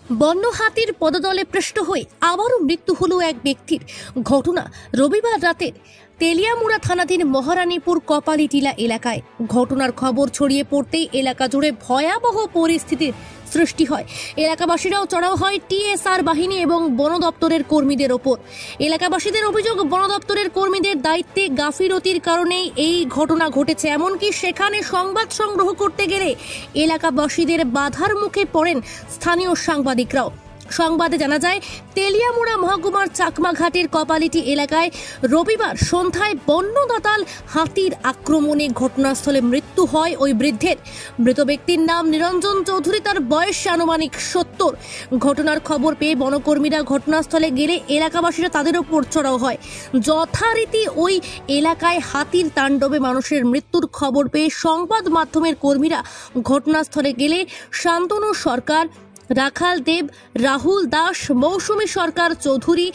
বন্য হাতির পদতলে পৃষ্ঠ হয়ে আবারও মৃত্যু হলো এক ব্যক্তির। ঘটনা রবিবার রাতের তেলিয়ামুড়া থানাধীন মহারানীপুর কপালিটিলা এলাকায়। ঘটনার খবর ছড়িয়ে পড়তেই এলাকা জুড়ে ভয়াবহ পরিস্থিতির সৃষ্টি হয়। এলাকাবাসীরাও চড়াও হয় টিএসআর বাহিনী এবং বন দপ্তরের কর্মীদের ওপর। এলাকাবাসীদের অভিযোগ, বন দপ্তরের কর্মীদের দায়িত্বে গাফিলতির কারণেই এই ঘটনা ঘটেছে। এমনকি সেখানে সংবাদ সংগ্রহ করতে গেলে এলাকাবাসীদের বাধার মুখে পড়েন স্থানীয় সাংবাদিকরাও। সংবাদে জানা যায়, তেলিয়ামুড়া মহকুমার চাকমাঘাটের কপালিটি এলাকায় রবিবার সন্ধ্যায় বন্য দাতাল হাতির আক্রমণে ঘটনাস্থলে মৃত্যু হয় ওই বৃদ্ধের। মৃত ব্যক্তির নাম নিরঞ্জন চৌধুরী, তার বয়স আনুমানিক 70। ঘটনার খবর পেয়ে বনকর্মীরা ঘটনাস্থলে গেলে এলাকাবাসীরা তাদের ওপর চড়াও হয়। যথারীতি ওই এলাকায় হাতির তাণ্ডবে মানুষের মৃত্যুর খবর পেয়ে সংবাদ মাধ্যমের কর্মীরা ঘটনাস্থলে গেলে শান্তনু সরকার, রাখাল দেব, রাহুল দাস, মৌসুমী সরকার চৌধুরী,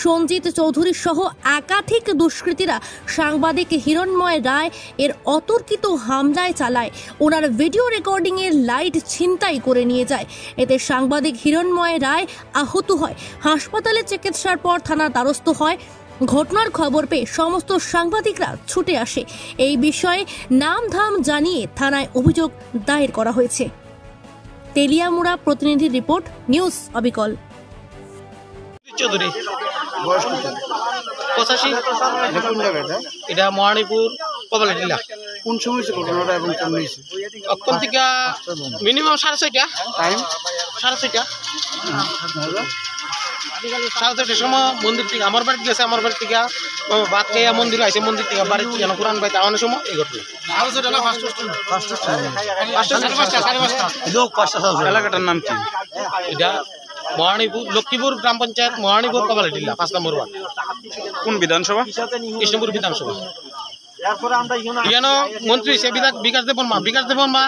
সঞ্জিত চৌধুরী সহ একাধিক দুষ্কৃতীরা সাংবাদিক হিরণময় রায় এর অতর্কিত হামলায় চালায়। ওনার ভিডিও রেকর্ডিং এর লাইট ছিনতাই করে নিয়ে যায়। এতে সাংবাদিক হিরণময় রায় আহত হয়। হাসপাতালে চিকিৎসার পর থানার দ্বারস্থ হয়। ঘটনার খবর পেয়ে সমস্ত সাংবাদিকরা ছুটে আসে। এই বিষয়ে নামধাম জানিয়ে থানায় অভিযোগ দায়ের করা হয়েছে। তেলিয়ামুড়া প্রতিনিধির রিপোর্ট, নিউজ অবিকল। চৌধুরী বয়স 85। এটা মহারানীপুর কপালিটিলা। কোন সময় ঘটনাটা এবং কোন হয়েছে? অক্ষম থেকে মিনিমাম 6:30 টাইম, 6:30 সময় মন্দির থেকে আমার বাড়িতে গেছে। আমার বাড়ি থেকে ভাত খাইয়া মন্দির আইসে, মন্দির থেকে বাড়ি কোরআন বাইতে আওয়ানোর সময় এই ঘটনা। এলাকাটার নাম কি? এটা মহারানীপুর, লক্ষ্মীপুর গ্রাম পঞ্চায়েত, মহারানীপুর কপালিটিলা, 5 নম্বর ওয়ার্ড। কোন বিধানসভা? কৃষ্ণপুর বিধানসভা। মন্ত্রী সে বিকাশ দেবন মা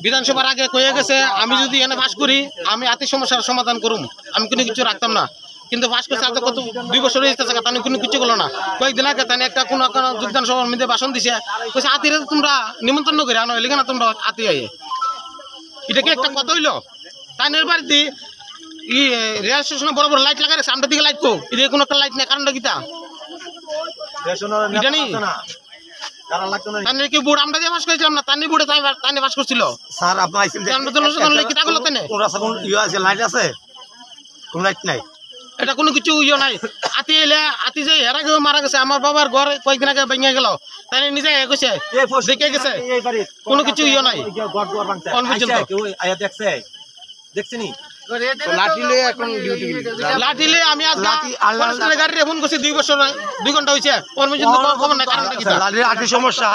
বিধানসভার আগে কয়ে গেছে, আমি যদি এনে বাস করি আমি আতি সমস্যার সমাধান করুম, আমি কোনো কিছু রাখতাম না। কিন্তু বাস করছে আর কত 2 বছর হয়েছে, তাহলে কোনো কিছু করলো না। কয়েকদিন আগে তাই একটা কোনো যোগদান সভার মধ্যে ভাষণ দিছে, কইছে আতিরে তোমরা নিমন্ত্রণ করে আনো, এলিগে না তোমরা আতি আইয়ে। এটা কি একটা কথা হইলো? তাই বাড়িতে রেল স্টেশনে বড় বড় লাইট লাগাই রেখেছে, আমরা দিকে লাইট কো, এটা কোনো একটা লাইট নেই, কারণটা কিতা এটা নেই। আমরা দিয়ে বাস করেছিলাম না, তানি বোর্ডে তাই বাস করছিল। স্যার আপনার এটা কোনো কিছু ইয়ে নাই। আতি এলে আতি যে হেরা গেছে, মারা গেছে। আমার বাবার ঘর কয়েকদিন আগে ভেঙে গেল, তাই নিজে গেছে, দেখে গেছে, কোনো কিছু ইয়ে নাই। লাঠিলে আমি গাড়ি ফোন করছি 2 বছর 2 ঘন্টা হয়েছে, ওর পর্যন্ত খবর নাই। কারণটা কি? সমস্যা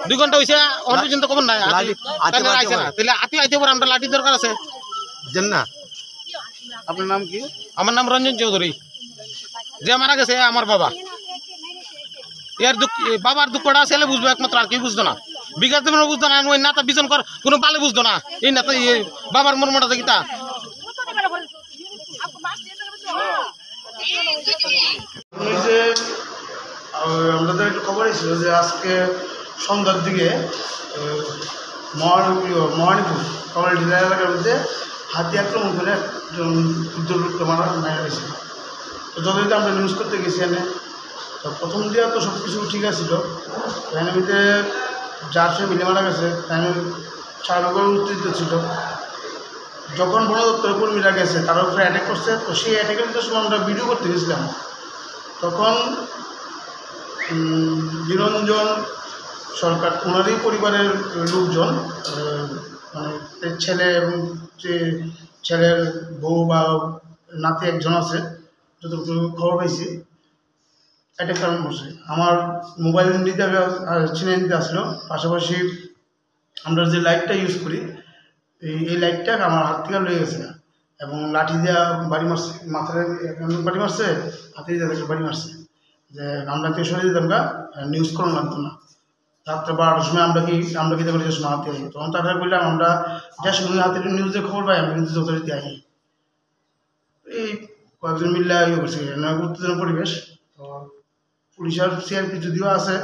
2 ঘন্টা হয়েছে, ওর পর্যন্ত খবর নাই। আইছে না, তাহলে আতি আইতে পরে আমরা লাঠি দরকার আছে না। আপনার নাম কি? আমার নাম রঞ্জন চৌধুরী। যে মারা গেছে আমার বাবা। এর বাবার দুঃখটা ছেলে বুঝবো একমাত্র, আর কি বুঝতো না। বিকাশ দেব বুঝতো না, ওই নাতা বিজন কর কোনো পালে বুঝতো না। এই নাতা বাবার মর্মটা দেখিতা। আমাদের একটু খবর ছিল যে আজকে সন্ধ্যার দিকে মহারানীপুর কপালিটিলা এলাকার মধ্যে হাতি আক্রমণ করে একজন ক্ষুদ্র মারা হয়েছিল। তো যতদিন আমরা নিউজ করতে গেছি এনে, তো প্রথম দিয়া তো সব কিছু ঠিক আছিল। এখানে মধ্যে যার সে মিলে মারা গেছে, তাই স্বাভাবিকভাবে উত্তেজিত ছিল। যখন বন দপ্তরের কর্মীরা গেছে, তার উপরে অ্যাটাক করছে। তো সেই অ্যাটাকের সময় আমরা ভিডিও করতে গেছিলাম, তখন নিরঞ্জন সরকার ওনারই পরিবারের লোকজন, মানে ছেলে এবং যে ছেলের বউ বা নাতি একজন আছে, যতটুকু খবর পাইছি, অ্যাটাক কারণ করছে। আমার মোবাইল নিতে ছিনে নিতে আসলো। পাশাপাশি আমরা যে লাইটটা ইউজ করি, এই লাইটটা আমার হাত থেকে লেগে গেছে এবং লাঠি দেওয়া বাড়ি মারছে, মাথায় বাড়ি মারছে, হাতে দিয়ে বাড়ি মারছে। যে আমরা কেউ সরিয়ে দিতাম না, নিউজ করানো লাগতো না। রাত্রে 12টার সময় আমরা কি করে যে সময় হাতে আই, তখন তারপরে বললাম আমরা যে সময় হাতে নিউজে খবর পাই, আমরা কিন্তু যথারীতি আই। এই কয়েকজন মিললে ইয়ে করছে, উত্তেজনা পরিবেশ। তো পুলিশের সিআরপি যদিও আছে,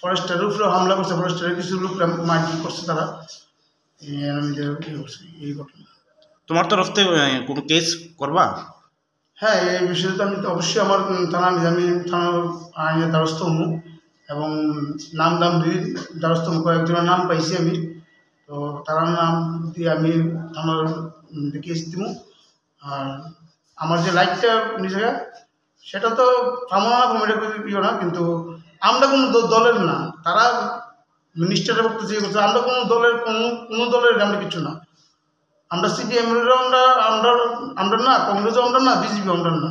ফরেস্টের উপরেও হামলা করছে, ফরেস্টের কিছু লোক মারপিট করছে তারা। এই এনিমিদের এই ঘটনা। তোমার তরফ থেকে কোনো কেস করবা? হ্যাঁ, এই বিষয়ে তো আমি তো অবশ্যই আমার থানা নিজামী থানার আইনের দ্বারস্থ হব এবং নাম দিয়ে দ্বারস্থ হব। কয়েকজনের নাম পাইছি আমি, তো তার নাম দিয়ে আমি থানার কেস দিব। আর আমার যে লাইটটা নিজে সেটা তো থামা এটা ইয়ে না, কিন্তু আমরা কোনো দলের না, তারা মিনিস্টারের বক্তব্য চেয়ে করছে, আমরা কোনো দলের কোনো দলের আমরা কিছু না। আমরা সিপিএমেরও আমরা না, কংগ্রেসও আমরা না, বিজেপি আমরা না,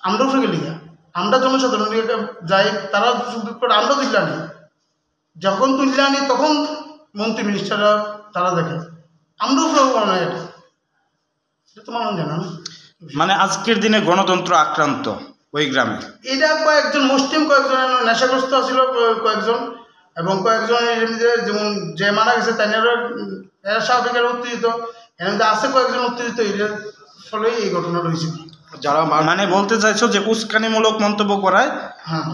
আমরাও ফেকে লিখা আমরা জনসাধারণ যাই, তারা করে আমরা তুললে আনি, যখন তুললে আনি তখন মন্ত্রী মিনিস্টাররা তারা দেখে, আমরাও ফেরবো না। এটা তো মানুষ জানা না। মানে আজকের দিনে গণতন্ত্র আক্রান্ত ওই গ্রামে। এটা কয়েকজন মুসলিম, কয়েকজন নেশাগ্রস্ত আছিল কয়েকজন, এবং কয়েকজন যেমন যে মারা গেছে এরা স্বাভাবিকের উত্তেজিত, এর মধ্যে আছে কয়েকজন উত্তেজিত, এর ফলেই এই ঘটনাটা হয়েছে। যারা মানে বলতে চাইছো যে উস্কানিমূলক মন্তব্য করায়? হ্যাঁ,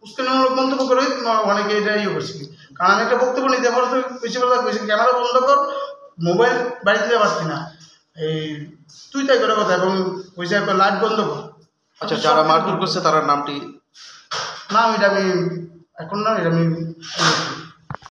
উস্কানিমূলক মন্তব্য করে অনেকে এটা ইয়ে করছে, কারণ আমি একটা বক্তব্য নিতে পারছি, বেশি কথা কইছি, ক্যামেরা বন্ধ কর, মোবাইল বাড়িতে নিতে পারছি না, এই তুই তাই করে কথা, এবং কইছে লাইট বন্ধ কর। আচ্ছা, যারা মারধর করছে তার নামটি? না, এটা আমি এখন না, এটা আমি